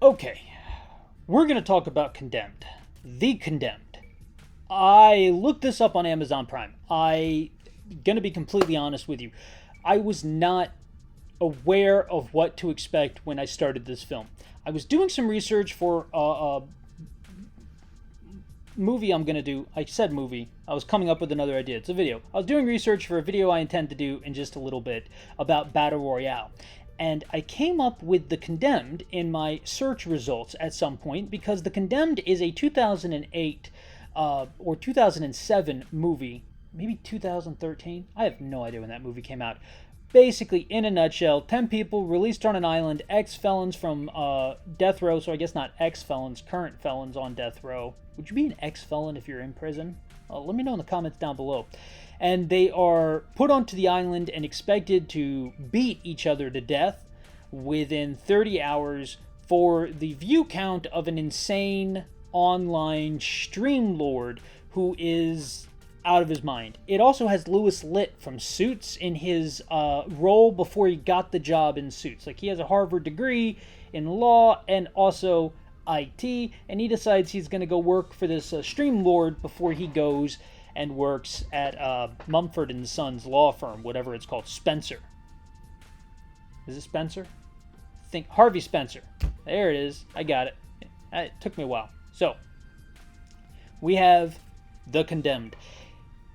Okay, we're going to talk about Condemned. The Condemned. I looked this up on Amazon Prime. I going to be completely honest with you. I was not aware of what to expect when I started this film. I was doing some research for a movie I'm going to do. I said movie. I was coming up with another idea. It's a video. I was doing research for a video I intend to do in just a little bit about Battle Royale. And I came up with The Condemned in my search results at some point because The Condemned is a 2008 or 2007 movie. Maybe 2013? I have no idea when that movie came out. Basically, in a nutshell, 10 people released on an island, ex-felons from death row, so I guess not ex-felons, current felons on death row. Would you be an ex-felon if you're in prison? Let me know in the comments down below. And they are put onto the island and expected to beat each other to death within 30 hours for the view count of an insane online stream lord who is out of his mind. It also has Louis Litt from Suits in his role before he got the job in Suits. Like, he has a Harvard degree in law and also IT, and he decides he's going to go work for this stream lord before he goes and works at Mumford and Sons law firm, whatever it's called, Spencer. Is it Spencer? Think Harvey Spencer. There it is. I got it. It took me a while. So, we have The Condemned.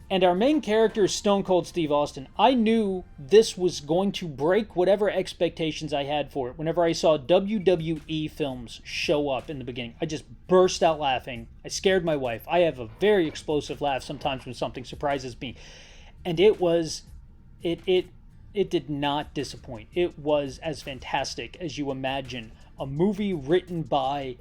And our main character is Stone Cold Steve Austin. I knew this was going to break whatever expectations I had for it. Whenever I saw WWE films show up in the beginning, I just burst out laughing. I scared my wife. I have a very explosive laugh sometimes when something surprises me. And it did not disappoint. It was as fantastic as you imagine a movie written by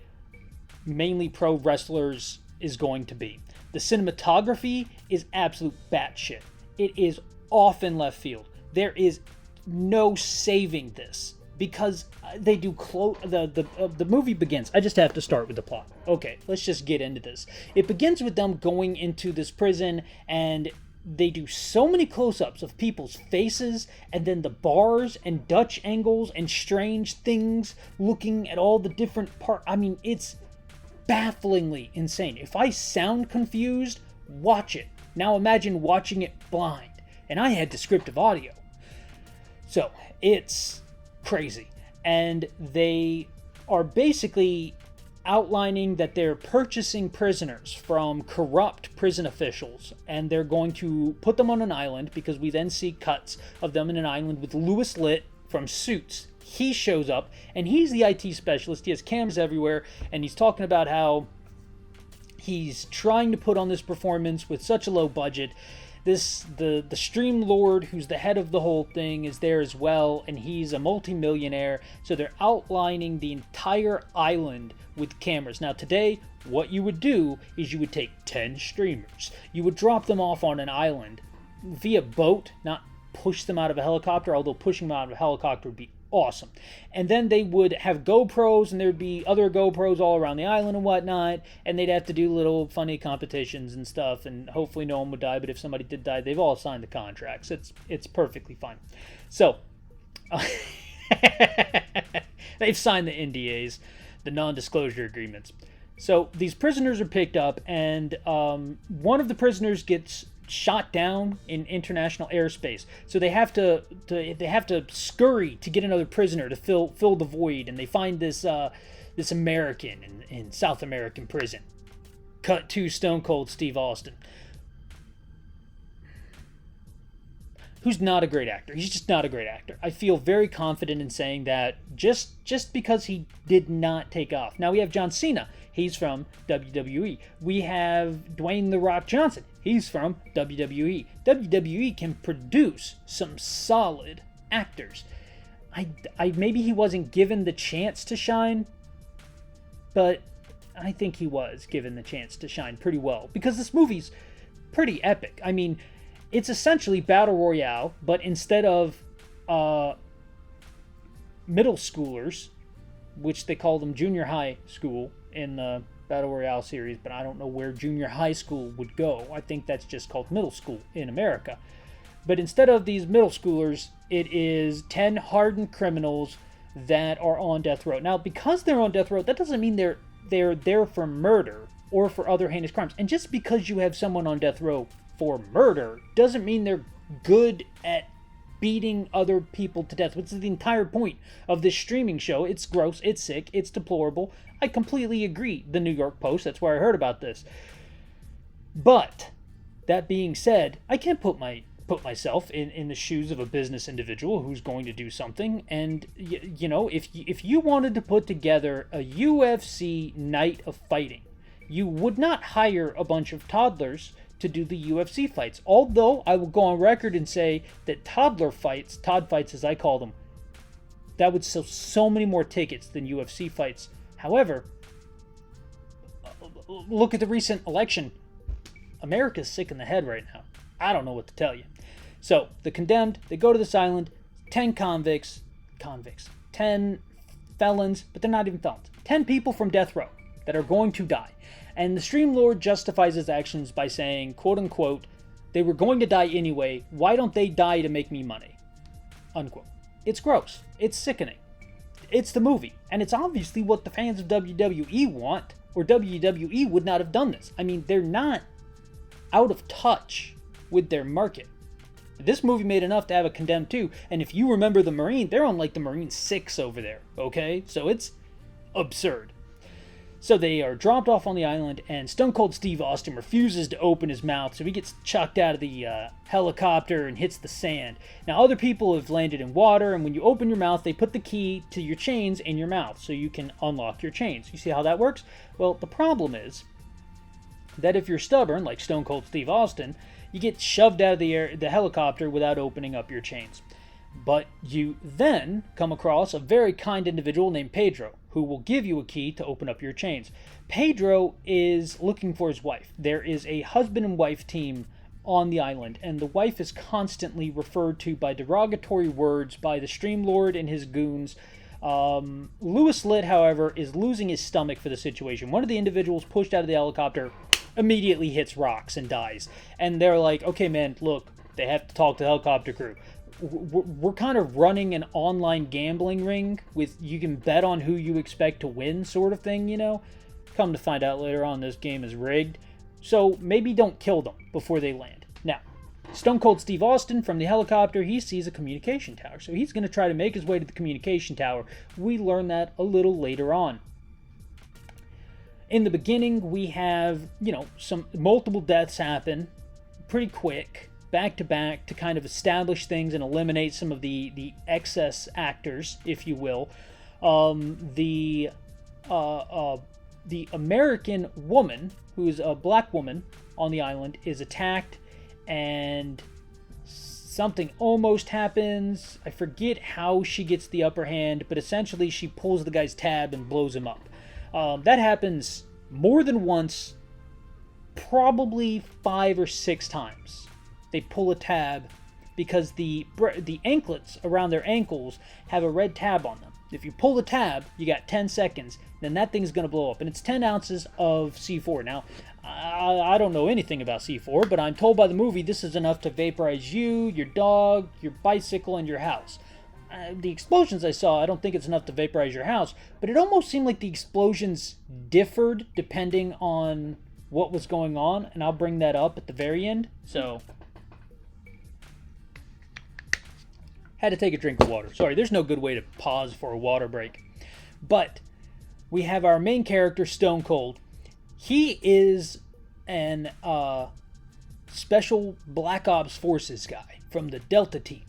mainly pro wrestlers is going to be. The cinematography is absolute batshit. It is off in left field. There is no saving this because they do the movie begins. I just have to start with the plot. Okay, let's just get into this. It begins with them going into this prison, and they do so many close-ups of people's faces, and then the bars and Dutch angles and strange things looking at all the different parts. I mean, it's bafflingly insane. If I sound confused, watch it. Now imagine watching it blind. And I had descriptive audio. So, it's crazy. And they are basically outlining that they're purchasing prisoners from corrupt prison officials, and they're going to put them on an island, because we then see cuts of them in an island with Louis Litt from Suits. He shows up, and he's the IT specialist. He has cameras everywhere, and he's talking about how he's trying to put on this performance with such a low budget. The stream lord, who's the head of the whole thing, is there as well, and he's a multimillionaire. So they're outlining the entire island with cameras. Now today, what you would do is you would take 10 streamers. You would drop them off on an island via boat, not push them out of a helicopter, although pushing them out of a helicopter would be awesome. And then they would have GoPros, and there'd be other GoPros all around the island and whatnot, and they'd have to do little funny competitions and stuff, and hopefully no one would die, but if somebody did die, they've all signed the contracts. It's perfectly fine. So, they've signed the NDAs, the non-disclosure agreements. So, these prisoners are picked up, and one of the prisoners gets shot down in international airspace, so they have to scurry to get another prisoner to fill the void, and they find this American in South American prison. Cut to Stone Cold Steve Austin, who's not a great actor. He's just not a great actor. I feel very confident in saying that just because he did not take off. Now we have John Cena. He's from WWE. We have Dwayne "The Rock" Johnson. He's from WWE. WWE can produce some solid actors. I maybe he wasn't given the chance to shine, but I think he was given the chance to shine pretty well, because this movie's pretty epic. I mean, it's essentially Battle Royale, but instead of middle schoolers, which they call them junior high school in the Battle Royale series, but I don't know where junior high school would go. I think that's just called middle school in America. But instead of these middle schoolers, it is 10 hardened criminals that are on death row. Now, because they're on death row, that doesn't mean they're there for murder or for other heinous crimes. And just because you have someone on death row for murder doesn't mean they're good at beating other people to death, which is the entire point of this streaming show. It's gross, it's sick, it's deplorable. I completely agree. The New York Post, that's where I heard about this. But that being said, I can't put myself in the shoes of a business individual who's going to do something. And if you wanted to put together a UFC night of fighting, you would not hire a bunch of toddlers to do the UFC fights. Although I will go on record and say that Todd fights as I call them, that would sell so many more tickets than UFC fights. However, look at the recent election. America's sick in the head right now. I don't know what to tell you. So, the Condemned, they go to this island, 10 convicts, 10 felons, but they're not even felons. 10 people from death row that are going to die. And the Stream Lord justifies his actions by saying, quote unquote, they were going to die anyway, why don't they die to make me money? Unquote. It's gross. It's sickening. It's the movie. And it's obviously what the fans of WWE want, or WWE would not have done this. I mean, they're not out of touch with their market. This movie made enough to have a Condemned 2, and if you remember the Marine, they're on like the Marine 6 over there, okay? So it's absurd. So they are dropped off on the island, and Stone Cold Steve Austin refuses to open his mouth, so he gets chucked out of the helicopter and hits the sand. Now, other people have landed in water, and when you open your mouth, they put the key to your chains in your mouth, so you can unlock your chains. You see how that works? Well, the problem is that if you're stubborn, like Stone Cold Steve Austin, you get shoved out of the helicopter without opening up your chains. But you then come across a very kind individual named Pedro, who will give you a key to open up your chains. Pedro is looking for his wife. There is a husband and wife team on the island, and the wife is constantly referred to by derogatory words by the Stream Lord and his goons. Louis Litt, however, is losing his stomach for the situation. One of the individuals pushed out of the helicopter immediately hits rocks and dies. And they're like, okay, man, look, they have to talk to the helicopter crew. We're kind of running an online gambling ring with you can bet on who you expect to win sort of thing, you know? Come to find out later on, this game is rigged. So maybe don't kill them before they land. Now, Stone Cold Steve Austin from the helicopter, he sees a communication tower. So he's going to try to make his way to the communication tower. We learn that a little later on. In the beginning, we have, some multiple deaths happen pretty quick, back to back, to kind of establish things and eliminate some of the excess actors, if you will. The American woman, who is a black woman on the island, is attacked, and something almost happens. I forget how she gets the upper hand, but essentially she pulls the guy's tab and blows him up. That happens more than once, probably 5 or 6 times. They pull a tab because the anklets around their ankles have a red tab on them. If you pull the tab, you got 10 seconds, then that thing's going to blow up. And it's 10 ounces of C4. Now, I don't know anything about C4, but I'm told by the movie this is enough to vaporize you, your dog, your bicycle, and your house. The explosions I saw, I don't think it's enough to vaporize your house, but it almost seemed like the explosions differed depending on what was going on, and I'll bring that up at the very end. So, had to take a drink of water. Sorry, there's no good way to pause for a water break. But we have our main character, Stone Cold. He is an special Black Ops Forces guy from the Delta team.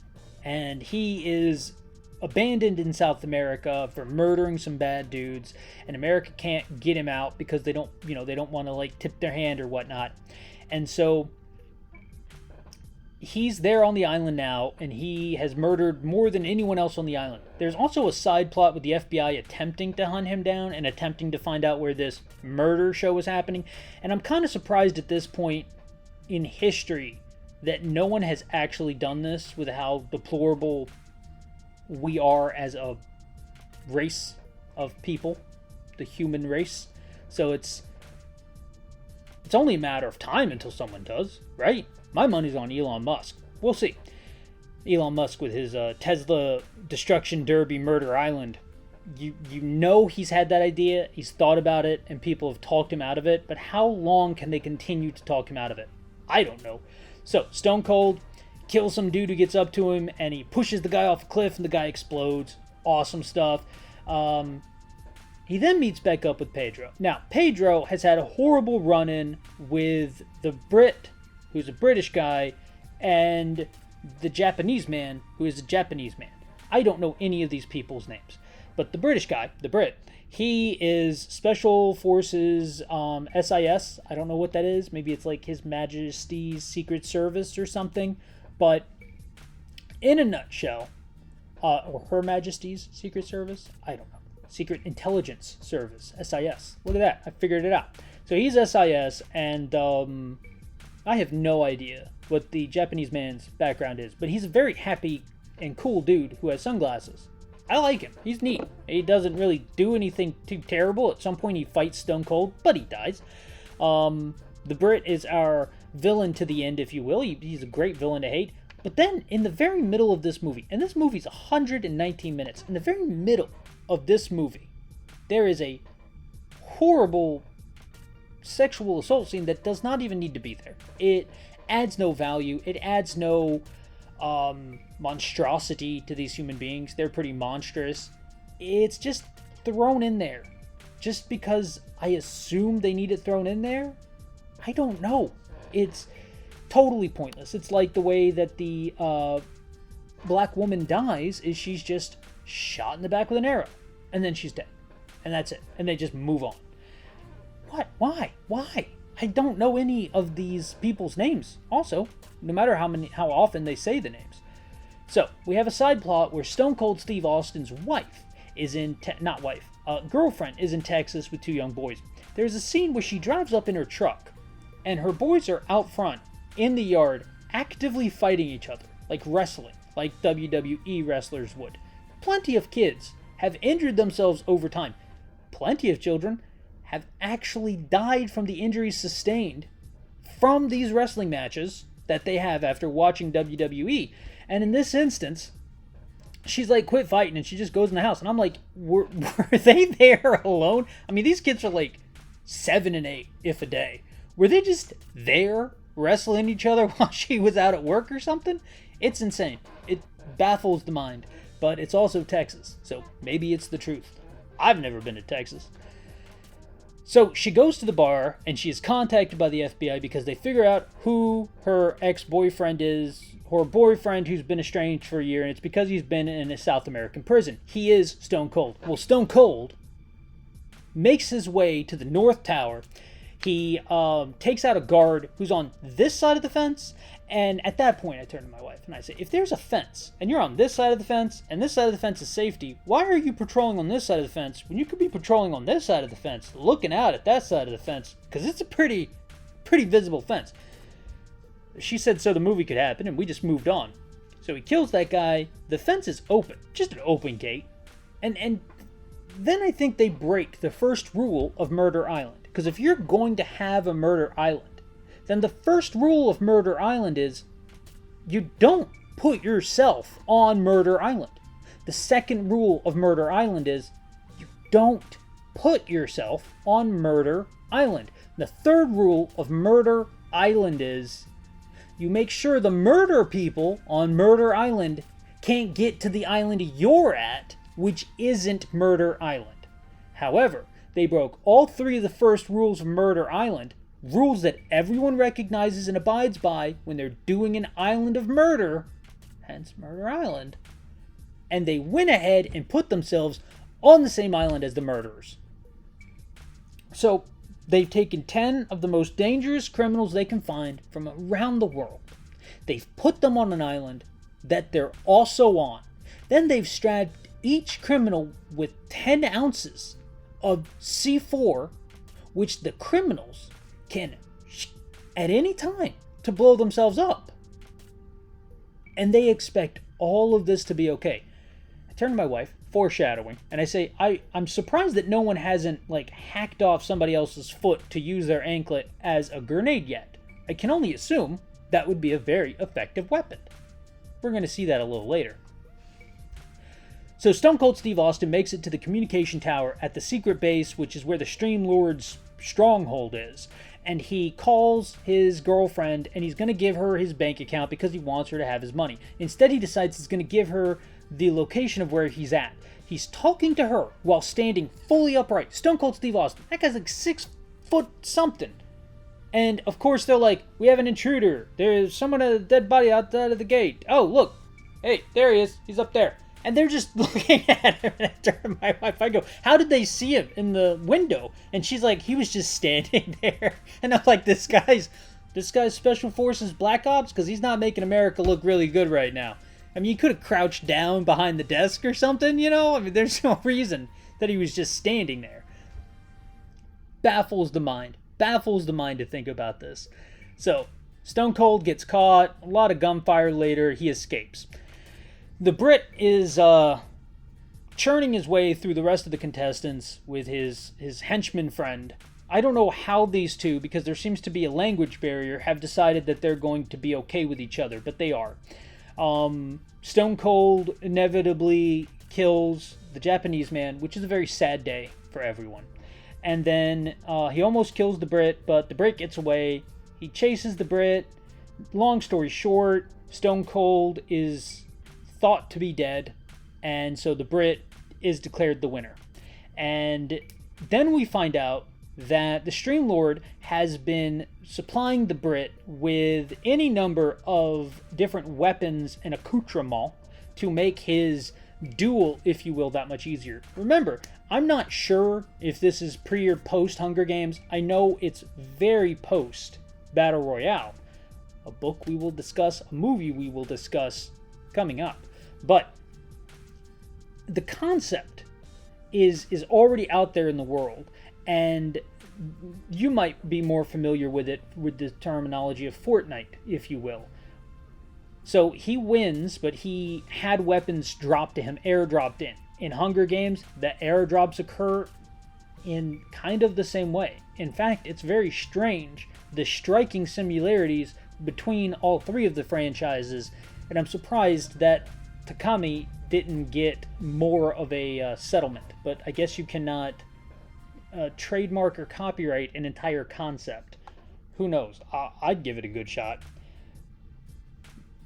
And he is abandoned in South America for murdering some bad dudes, and America can't get him out because they don't want to like tip their hand or whatnot. And so he's there on the island now, and he has murdered more than anyone else on the island. There's also a side plot with the FBI attempting to hunt him down and attempting to find out where this murder show is happening. And I'm kind of surprised at this point in history that no one has actually done this, with how deplorable we are as a race of people, the human race. So it's only a matter of time until someone does, right? My money's on Elon Musk. We'll see. Elon Musk with his Tesla Destruction Derby Murder Island. You know he's had that idea, he's thought about it, and people have talked him out of it, but how long can they continue to talk him out of it? I don't know. So, Stone Cold kills some dude who gets up to him, and he pushes the guy off a cliff, and the guy explodes. Awesome stuff. He then meets back up with Pedro. Now, Pedro has had a horrible run-in with the Brit, who's a British guy, and the Japanese man, who is a Japanese man. I don't know any of these people's names. But the British guy, the Brit, he is Special Forces SIS. I don't know what that is. Maybe it's like His Majesty's Secret Service or something. But in a nutshell, or Her Majesty's Secret Service? I don't know. Secret Intelligence Service, SIS. Look at that. I figured it out. So he's SIS, and I have no idea what the Japanese man's background is. But he's a very happy and cool dude who has sunglasses. I like him. He's neat. He doesn't really do anything too terrible. At some point he fights Stone Cold, but he dies. The Brit is our villain to the end, if you will. He's a great villain to hate. But then, in the very middle of this movie, and this movie's 119 minutes, in the very middle of this movie, there is a horrible sexual assault scene that does not even need to be there. It adds no value. It adds no monstrosity to these human beings. They're pretty monstrous. It's just thrown in there just because I assume they need it thrown in there. I don't know. It's totally pointless. It's like the way that the black woman dies is she's just shot in the back with an arrow and then she's dead and that's it, and they just move on. What? Why I don't know any of these people's names also, no matter how often they say the names. So, we have a side plot where Stone Cold Steve Austin's wife is girlfriend is in Texas with two young boys. There's a scene where she drives up in her truck, and her boys are out front, in the yard, actively fighting each other, like wrestling, like WWE wrestlers would. Plenty of kids have injured themselves over time. Plenty of children have actually died from the injuries sustained from these wrestling matches that they have after watching WWE. And in this instance, she's like, quit fighting, and she just goes in the house. And I'm like, were they there alone? I mean, these kids are like 7 and 8, if a day. Were they just there wrestling each other while she was out at work or something? It's insane. It baffles the mind. But it's also Texas, so maybe it's the truth. I've never been to Texas. So she goes to the bar, and she is contacted by the FBI because they figure out who her ex-boyfriend is, her boyfriend who's been estranged for a year, and it's because he's been in a South American prison. He is Stone Cold. Well, Stone Cold makes his way to the North Tower. He takes out a guard who's on this side of the fence, and at that point I turn to my wife and I say, if there's a fence, and you're on this side of the fence, and this side of the fence is safety, why are you patrolling on this side of the fence when you could be patrolling on this side of the fence, looking out at that side of the fence, because it's a pretty visible fence. She said so the movie could happen, and we just moved on. So he kills that guy, the fence is open, just an open gate, and then I think they break the first rule of Murder Island. Because if you're going to have a Murder Island, then the first rule of Murder Island is you don't put yourself on Murder Island. The second rule of Murder Island is you don't put yourself on Murder Island. The third rule of Murder Island is you make sure the murder people on Murder Island can't get to the island you're at, which isn't Murder Island. However, they broke all three of the first rules of Murder Island, rules that everyone recognizes and abides by when they're doing an island of murder, hence Murder Island, and they went ahead and put themselves on the same island as the murderers. So, they've taken 10 of the most dangerous criminals they can find from around the world. They've put them on an island that they're also on. Then they've strapped each criminal with 10 ounces of C4, which the criminals can at any time to blow themselves up. And they expect all of this to be okay. I turn to my wife, foreshadowing, and I say, I'm surprised that no one hasn't hacked off somebody else's foot to use their anklet as a grenade yet. I can only assume that would be a very effective weapon. We're going to see that a little later. So Stone Cold Steve Austin makes it to the communication tower at the secret base, which is where the Stream Lord's stronghold is. And he calls his girlfriend, and he's going to give her his bank account because he wants her to have his money. Instead, he decides he's going to give her the location of where he's at. He's talking to her while standing fully upright. Stone Cold Steve Austin. That guy's like 6 foot something. And, of course, they're like, we have an intruder. There's someone, a dead body outside of the gate. Oh, look. Hey, there he is. He's up there. And they're just looking at him. And I turn to my wife. I go, how did they see him in the window? And she's like, he was just standing there. And I'm like, this guy's Special Forces Black Ops? Because he's not making America look really good right now. I mean, he could have crouched down behind the desk or something, you know? I mean, there's no reason that he was just standing there. Baffles the mind. Baffles the mind to think about this. So, Stone Cold gets caught. A lot of gunfire later. He escapes. The Brit is churning his way through the rest of the contestants with his henchman friend. I don't know how these two, because there seems to be a language barrier, have decided that they're going to be okay with each other, but they are. Stone Cold inevitably kills the Japanese man, which is a very sad day for everyone. And then he almost kills the Brit, but the Brit gets away. He chases the Brit. Long story short, Stone Cold is thought to be dead, and so the Brit is declared the winner. And then we find out that the Stream Lord has been supplying the Brit with any number of different weapons and accoutrements to make his duel, if you will, that much easier. Remember, I'm not sure if this is pre or post Hunger Games. I know it's very post Battle Royale. A book we will discuss, a movie we will discuss coming up. But the concept is already out there in the world, and you might be more familiar with it with the terminology of Fortnite, if you will. So he wins, but he had weapons dropped to him, airdropped in. In Hunger Games, the airdrops occur in kind of the same way. In fact, it's very strange, the striking similarities between all three of the franchises, and I'm surprised that Takami didn't get more of a settlement, but I guess you cannot trademark or copyright an entire concept. Who knows? I'd give it a good shot.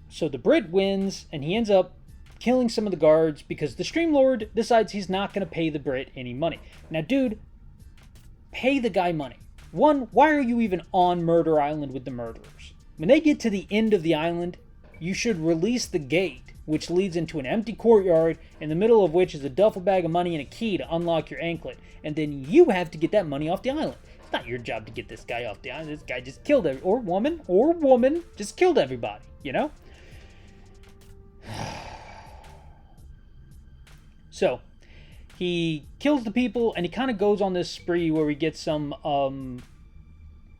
So the Brit wins, and he ends up killing some of the guards because the Stream Lord decides he's not going to pay the Brit any money. Now, dude, pay the guy money. One, why are you even on Murder Island with the murderers? When they get to the end of the island, you should release the gate, which leads into an empty courtyard, in the middle of which is a duffel bag of money and a key to unlock your anklet. And then you have to get that money off the island. It's not your job to get this guy off the island. This guy just killed or woman just killed everybody, you know? So, he kills the people, and he kind of goes on this spree where we get some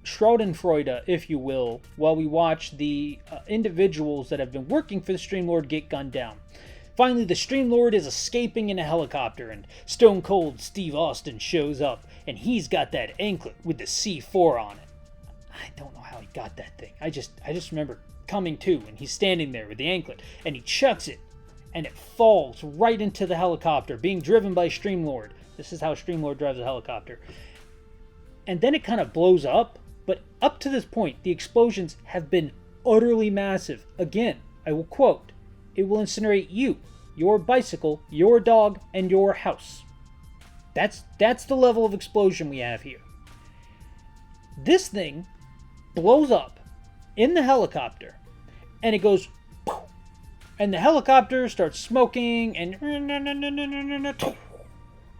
Schadenfreude, if you will, while we watch the individuals that have been working for the Stream Lord get gunned down. Finally, the Stream Lord is escaping in a helicopter, and Stone Cold Steve Austin shows up, and he's got that anklet with the C4 on it. I don't know how he got that thing. I just remember coming to, and he's standing there with the anklet, and he chucks it, and it falls right into the helicopter, being driven by Stream Lord. This is how Stream Lord drives a helicopter. And then it kind of blows up, but up to this point, the explosions have been utterly massive. Again, I will quote, "It will incinerate you, your bicycle, your dog, and your house." That's the level of explosion we have here. This thing blows up in the helicopter, and it goes, and the helicopter starts smoking, and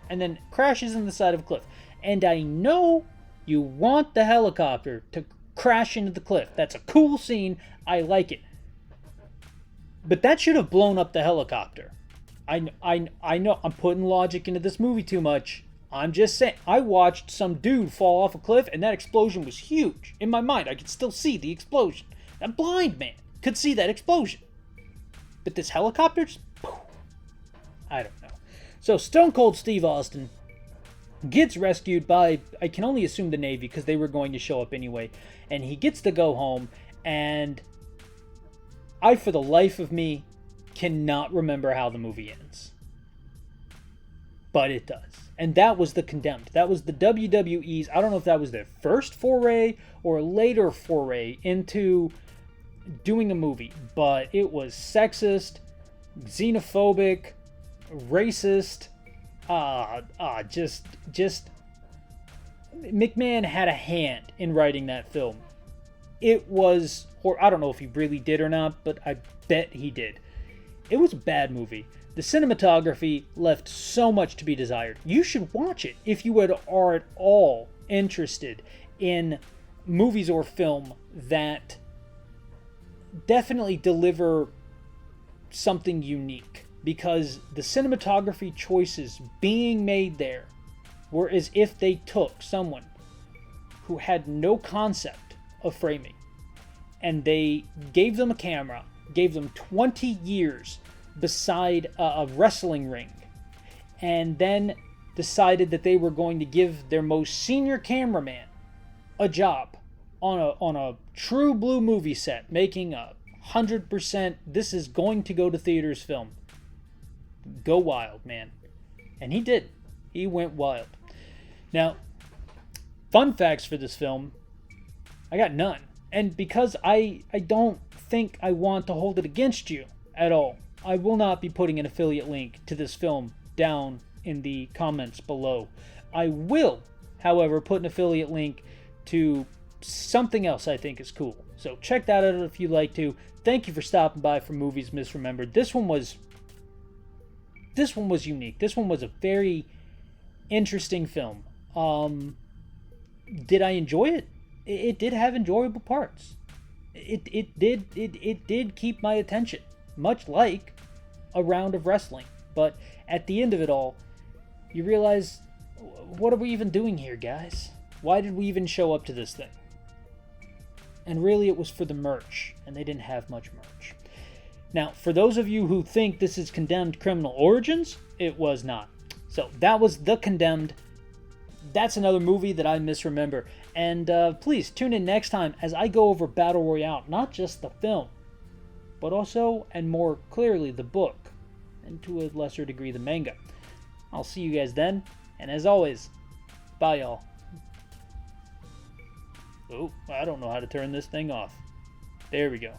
then crashes in the side of a cliff. And I know you want the helicopter to crash into the cliff. That's a cool scene. I like it. But that should have blown up the helicopter. I know I'm putting logic into this movie too much. I'm just saying. I watched some dude fall off a cliff, and that explosion was huge. In my mind, I could still see the explosion. That blind man could see that explosion. But this helicopter just... I don't know. So Stone Cold Steve Austin gets rescued by, I can only assume, the Navy, because they were going to show up anyway. And he gets to go home, and I, for the life of me, cannot remember how the movie ends. But it does. And that was the Conemned. That was the WWE's, I don't know if that was their first foray or a later foray into doing a movie, but it was sexist, xenophobic, racist, just McMahon had a hand in writing that film. It was, or I don't know if he really did or not, but I bet he did. It was a bad movie. The cinematography left so much to be desired. You should watch it if you are at all interested in movies or film that definitely deliver something unique, because the cinematography choices being made there were as if they took someone who had no concept of framing and they gave them a camera, gave them 20 years beside a wrestling ring, and then decided that they were going to give their most senior cameraman a job on a true blue movie set, making a 100% this is going to go to theaters film. Go wild, man. And he did. He went wild. Now, fun facts for this film, I got none. And because I don't think I want to hold it against you at all, I will not be putting an affiliate link to this film down in the comments below. I will, however, put an affiliate link to something else I think is cool. So check that out if you'd like to. Thank you for stopping by for Movies Misremembered. This one was unique. This one was a very interesting film. Did I enjoy it? It did have enjoyable parts. It did keep my attention, much like a round of wrestling. But at the end of it all, you realize, what are we even doing here, guys? Why did we even show up to this thing? And really, it was for the merch, and they didn't have much merch. Now, for those of you who think this is Condemned Criminal Origins, it was not. So that was The Condemned. That's another movie that I misremember. And please tune in next time as I go over Battle Royale, not just the film, but also, and more clearly, the book, and to a lesser degree, the manga. I'll see you guys then, and as always, bye y'all. Oh, I don't know how to turn this thing off. There we go.